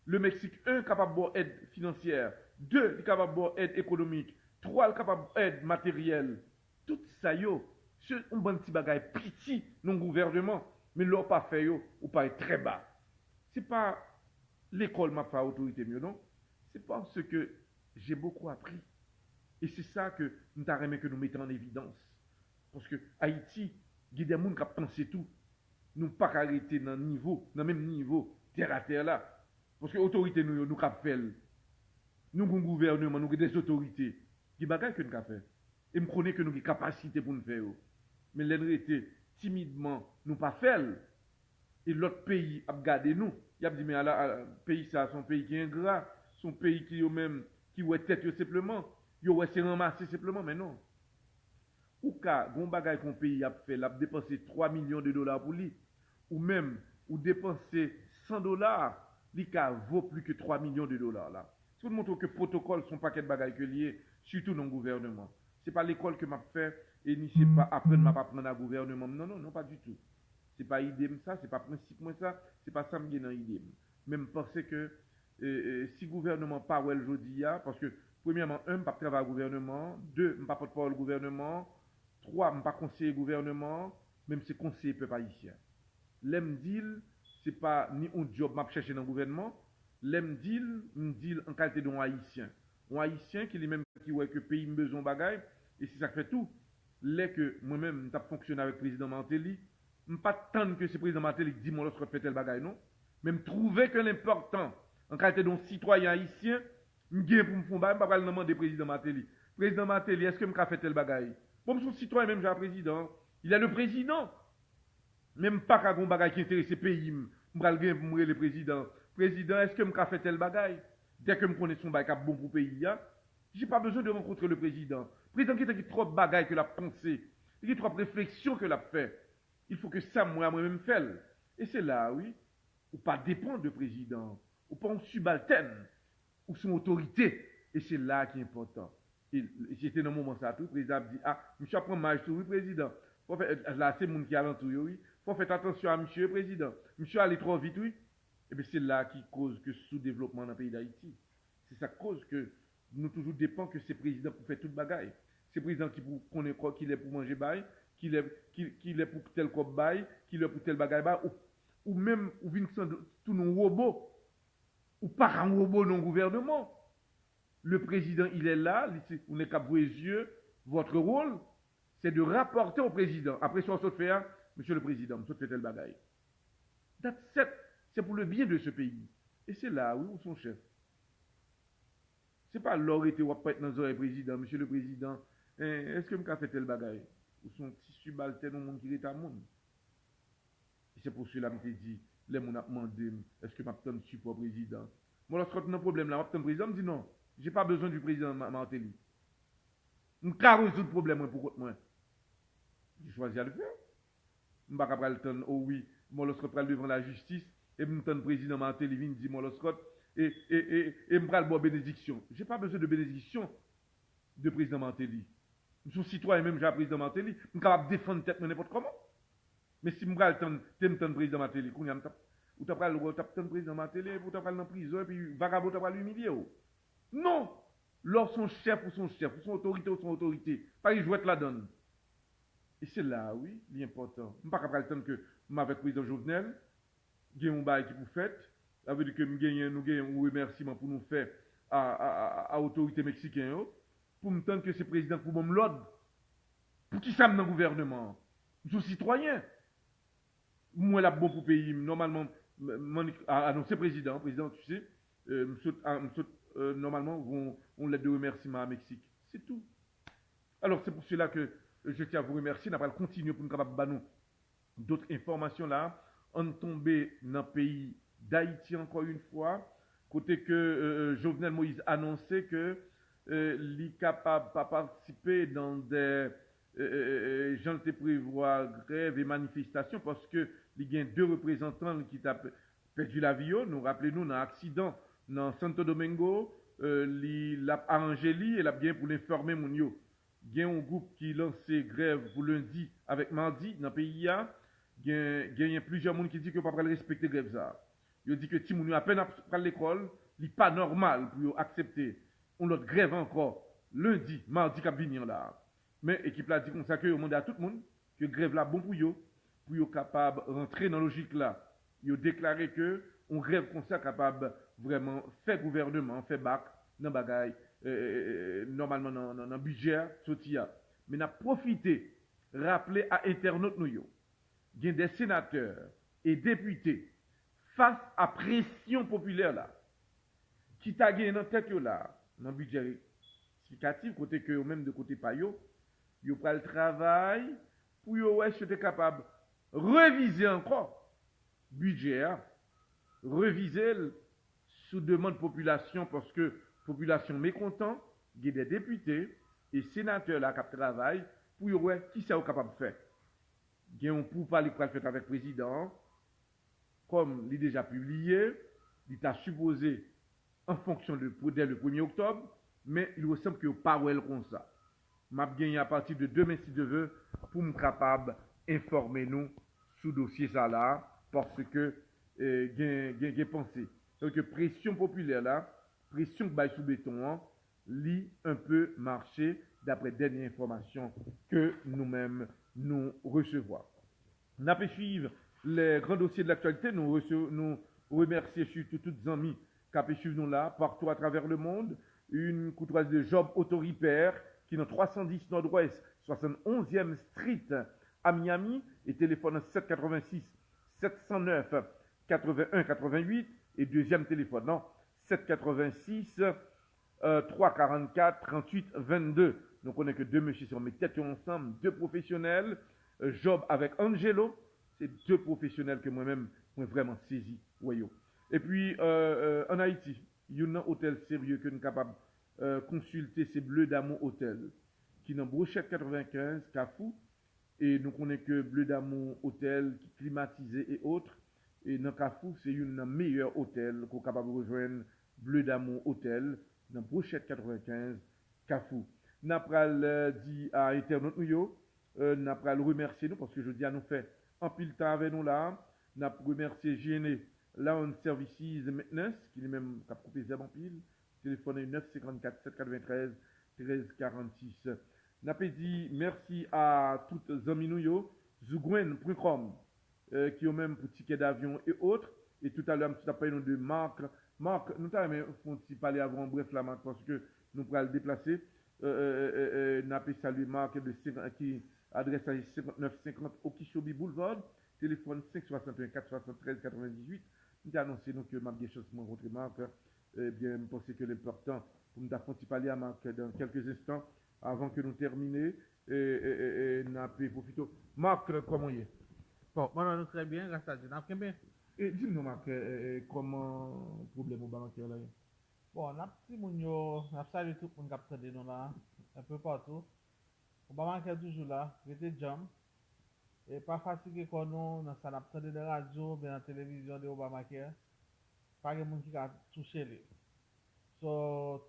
Le Mexique 1 capable d'aide financière, 2 capable d'aide économique, 3 capable d'aide matérielle. Tout ça yo, c'est un bon petit bagage petit non gouvernement, mais leur pas fait yo ou pas être très bas. C'est pas l'école m'a fait autorité mieux non, c'est parce que j'ai beaucoup appris. Et c'est ça que nous avons que nous mettons en évidence. Parce que Haïti, il y a des gens qui ont pensé tout. Nous ne pouvons pas arrêter dans le même niveau, terre à terre là. Parce que l'autorité nous avons fait. Nous avons un gouvernement, nous avons des autorités. Il y a des choses que nous avons fait. Et nous connaissons que nous avons des capacités pour nous faire. Mais l'autorité, timidement, nous pas fait. Et l'autre pays a gardé nous. Il a dit, mais le pays, ça, son pays qui est ingrat, son pays qui est même, qui est tête simplement. Yo ouais c'est ramasser simplement mais non. Ou ka gon bagay qu'on pays a fait, l'a dépensé 3 millions de dollars pour lui ou même ou dépenser 100 dollars, li ka vaut plus que 3 millions de dollars là. Ça montre que protocole son paquet de bagay que lié surtout dans le gouvernement. C'est pas l'école que m'a fait et ni c'est pas apprendre m'a pas prendre à gouvernement. Non, pas du tout. C'est pas idée ça, c'est pas principe moi ça, c'est pas ça me dans idée. Même penser que si gouvernement pas ouais le jodi parce que premièrement, 1, je ne pas travailler au gouvernement. 2, je ne pas porte-parole au gouvernement. 3, je ne pas conseiller au gouvernement. Même si conseiller ne peut pas ici. L'aime deal, ce n'est pas ni un job que je cherche dans le gouvernement. L'aime deal en qualité d'un haïtien. Un haïtien qui est même qui voit que le pays a besoin de bagaille. Et c'est ça qui fait tout. Là que moi-même, je fonctionne avec le président Martelly, je ne pas attendre que ce président Martelly dise moi lorsque je fais tel bagaille, non. Même trouver que l'important, en qualité d'un citoyen haïtien, je pour me faire, je ne vais pas demander président Martelly. Président Martelly, est-ce que je fait tel bagaille? Bon, son citoyen, même, j'ai un président. Il a le président. Même pas qu'à un bagaille qui intéresse le pays, je vais pour mourir le président. Président, est-ce que je fait tel bagaille? Dès que je connais son bagaille bon pour le pays, je n'ai pas besoin de rencontrer le président. Le président qui a trop de bagaille que l'a pensé, il a trop de réflexion que l'a fait. Il faut que ça, moi-même, fasse. Et c'est là, oui, ou pas dépendre du président, ou pas en subalterne, ou son autorité. Et c'est là qui est important. Et j'étais dans le moment ça, tout le président dit, ah, monsieur apprend mal, oui, président. Là, c'est le monde qui est alentour, oui. Faut faire attention à monsieur le président. Monsieur allait trop vite, oui. Et bien c'est là qui cause que sous-développement dans le pays d'Haïti. C'est ça cause que nous toujours dépend que c'est président pour faire toute bagaille. C'est président qui pour connaît quoi, qu'il est pour manger bail, qu'il est pour tel cop bail, qu'il est pour tel bagaille bail, ou même, ou vient tout nos robots, ou pas un robot non gouvernement. Le président, il est là, on est qu'à vos yeux, votre rôle, c'est de rapporter au président. Après, si on se fait, monsieur le président, on se fait tel bagaille. C'est pour le bien de ce pays. Et c'est là, oui, où son chef. C'est pas l'or était ou pas être dans le président, monsieur le président, est-ce que je fait tel bagaille? Ou son petit subalterne au monde qui est à monde. Et c'est pour cela que je dit, les gens ont demandé, est-ce que je donne support au président? Moi, lorsque j'ai un problème là, je président me dit non, je n'ai pas besoin du président Martelly. Je ne peux pas résoudre le problème pour moi. J'ai choisi à le faire. Je ne peux pas le temps, oh oui, moi, lorsque je prends devant la justice, et je me le président Martelly vient dire, moi, lorsque et je me prends le bénédiction. Je n'ai pas besoin de bénédiction de président Martelly. Je suis citoyen même, j'ai un président Martelly. Je suis capable de défendre tête n'importe comment. Mais si je me prends le temps de président Martelly, ou tu as le président Martelly, ou tu as dans prison, et puis vagabond, tu as l'humilier. Non! Lors son chef ou son autorité ou son autorité, pas y jouer la donne. Et c'est là, oui, l'important. Je ne peux pas le temps que avec le président Jovenel, il y a un bail qui vous fait, ça veut dire que nous gagnons un remerciement pour nous faire à l'autorité mexicaine, pour me tendre que c'est le président pour me l'ordre, pour qui ça dans le gouvernement. Je suis citoyen. Moi, là, bon pour le pays, normalement, annoncer président, tu sais, normalement, on l'aide de remerciement à Mexique. C'est tout. Alors, c'est pour cela que je tiens à vous remercier. Nous allons continuer pour nous capables d'autres informations là. On tombé dans le pays d'Haïti encore une fois. Côté que Jovenel Moïse annonçait que il est capable de participer dans des gens qui prévoient grève et manifestations parce que il y a deux représentants qui ont perdu la vie. Nous rappelons-nous dans l'accident dans Santo Domingo, il a arrangé et il a bien pour l'informer mon yo. Il y a un groupe qui lance grève pour lundi avec mardi dans le pays. Il y a plusieurs personnes qui disent que ne pas respecter grève ça. Ils disent que si moun à peine à l'école, il n'est pas normal pour accepter. On l'autre grève encore lundi, mardi qui venir là. Mais l'équipe là dit comme ça que demande à tout le monde que grève là bon pour eux capable de rentrer dans la logique là. Ils ont déclaré que on grève comme ça capable vraiment faire gouvernement, faire bac dans bagaille normalement dans budget sorti. Mais n'a profité rappeler à internautes nous yo. Il y a des sénateurs et députés face à pression populaire là qui t'a gagné dans tête là dans budget significatif côté que même de côté pa yo prend le travail pour yo ouais être capable réviser encore budget réviser sous demande population parce que population mécontent, il y a des députés et sénateurs là qui travaillent pour yo ouais qui ça capable de faire. Il y a un pour parler pour le faire avec le président comme il est déjà publié, il est supposé en fonction de dès le 1er octobre, mais il ressemble que pas comme ça. M'a gagné à partir de demain si je veux pour me capable informer nous sous dossier ça là parce que gain pensé. Donc pression populaire là, pression que sous béton lit un peu marché d'après dernière information que nous-mêmes nous recevons. On a pu suivre les grands dossiers de l'actualité. Nous remercions surtout tous les amis qui ont suivre nous là, partout à travers le monde. Une courtoisie de Job Auto Repair qui est dans 310 Nord-Ouest, 71e Street à Miami et téléphone 786 709 81 88 et deuxième téléphone non 786 344 38 22. Donc on n'est que deux messieurs sur mes têtes ensemble, deux professionnels. Job avec Angelo, c'est deux professionnels que moi-même moi vraiment saisi. Voyons. Et puis en Haïti, il y a un hôtel sérieux que nous sommes capables de consulter, c'est Bleu d'Amour Hôtel, qui est dans Brochette 95, Cafou. Et nous connaissons que Bleu d'Amour Hôtel, qui est climatisé et autres. Et dans Cafou, c'est un meilleur hôtel qu'on est capable de rejoindre Bleu d'Amour Hôtel, dans Brochette 95, Cafou. Nous avons dit à Internaute nous, nous avons remercié nous parce que je dis à nous fait en pile temps avec nous là. Nous avons remercié GNE Lounge Services Maintenance qui est même qui a coupé en pile. Téléphone 954 793 1346. Nous avons dit merci à toutes les amis nous, Zougwen.com qui ont même pour ticket d'avion et autres. Et tout à l'heure, nous avons parlé de Marc. Marc, nous avons parlé avant, bref, la marque parce que nous pourrons le déplacer. Nous avons salué Marc qui adresse à 5950 Okishobi Boulevard, téléphone 561 473 98. Nous avons annoncé que ma bien chance de rencontrer Marc. Bien, je pense que l'important pour nous avons parler à Marc dans quelques instants avant que nous terminions. Nous avons profité. Marc, comment il est? Bon, moi, nous très bien, grâce à Dieu. Très bien. Et dis-nous, Marc, comment le problème au bancaire là? Bon, on a petit moun yo, on a salué tout le monde qui a pris nous là, un peu partout. Obama qui est toujours là, il était jam. Et pas fatigué comme nous, dans ça, on a pris de la radio, bien la télévision de Obama qui est. Pas de monde qui a touché lui. So,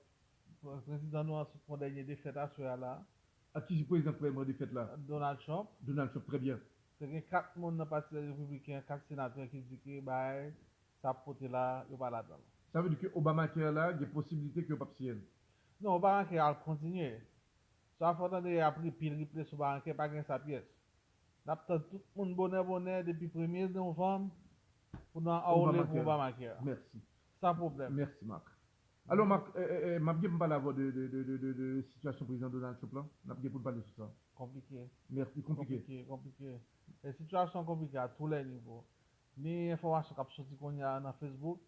le président nous a son dernier défaite à ce là. À qui est le président premièrement défaite là? Donald Trump. Donald Trump, très bien. C'est que 4 personnes dans le parti républicain, 4 sénateurs qui disent que bah, ça porte là, il va là-dedans. Ça veut dire que Obama qui est là, il y a possibilité que pas sienne. Non, Obama qui a continué. Ça faut attendre après pile replay sur Obama qui pas gain sa pièce. N'attend tout le monde bonnet depuis 1er novembre pour nous enrôler pour Obama qui. Merci. Sans problème. Merci Marc. Alors Marc, m'a bien parlé de situation président Donald Trump là. M'a bien pour parler de ça. Compliqué. Merci, compliqué. Compliqué. Les situations compliquées à tous les niveaux. Ni information qui sorti qu'on y a dans Facebook,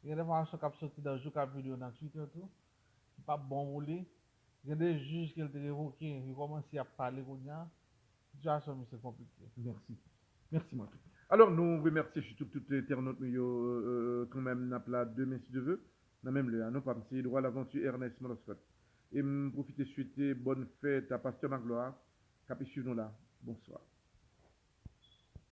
il y a des informations qui sorti dans le jeu vidéo dans Twitter tout. Pas bon pour lui. Il y a des juges qui ont été révoqués, ils commencent à parler qu'on y a. Situation, c'est compliqué. Merci. Merci, moi. Alors, nous remercions surtout tout internaute, mais quand même, n'a pas demain, si Dieu veut. N'a même le, non, pas, c'est droit à l'aventure Ernest Moloscott. Et profitez souhaiter bonne fête à Pasteur Magloire, qui suivre nous là. Bonsoir.